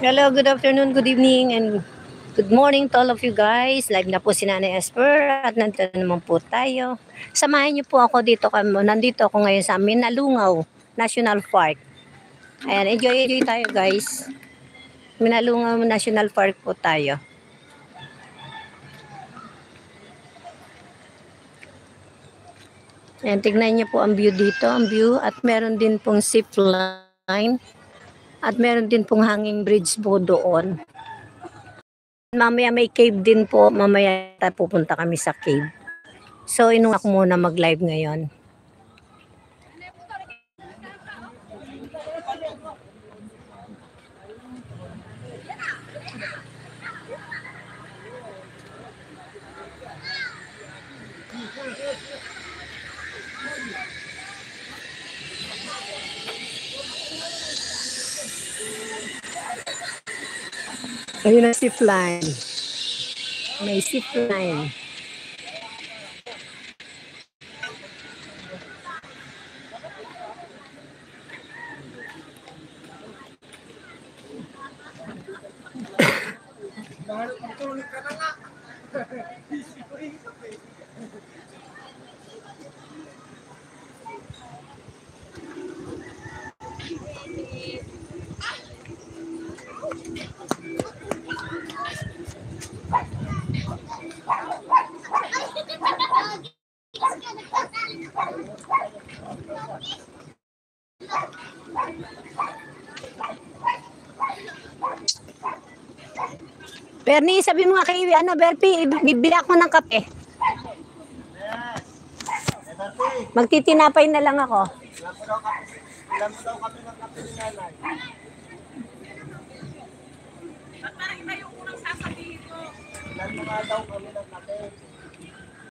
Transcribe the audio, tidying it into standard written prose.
Hello, good afternoon, good evening, and good morning to all of you guys. Live na po si Nanay Esper at nandito naman po tayo. Samahan niyo po ako dito. Nandito ako ngayon sa Minalungaw National Park. Ayan, enjoy tayo guys. Minalungaw National Park po tayo. Ayan, tignan niyo po ang view dito, at meron din pong zip line at meron din pong hanging bridge po doon. Mamaya may cave din po, mamaya tayo pupunta kami sa cave. So, inungak muna mag-live ngayon. Ayun ang zip line. May zip line. Bernie, sabi mo nga kay Berpi, bibili ako ng kape. Magtitinapay na lang ako. Ilan mo daw kami ng kape ni nanay? Ba't parang iba yung unang sasabihin ko? Ilan mo nga daw kami ng kape?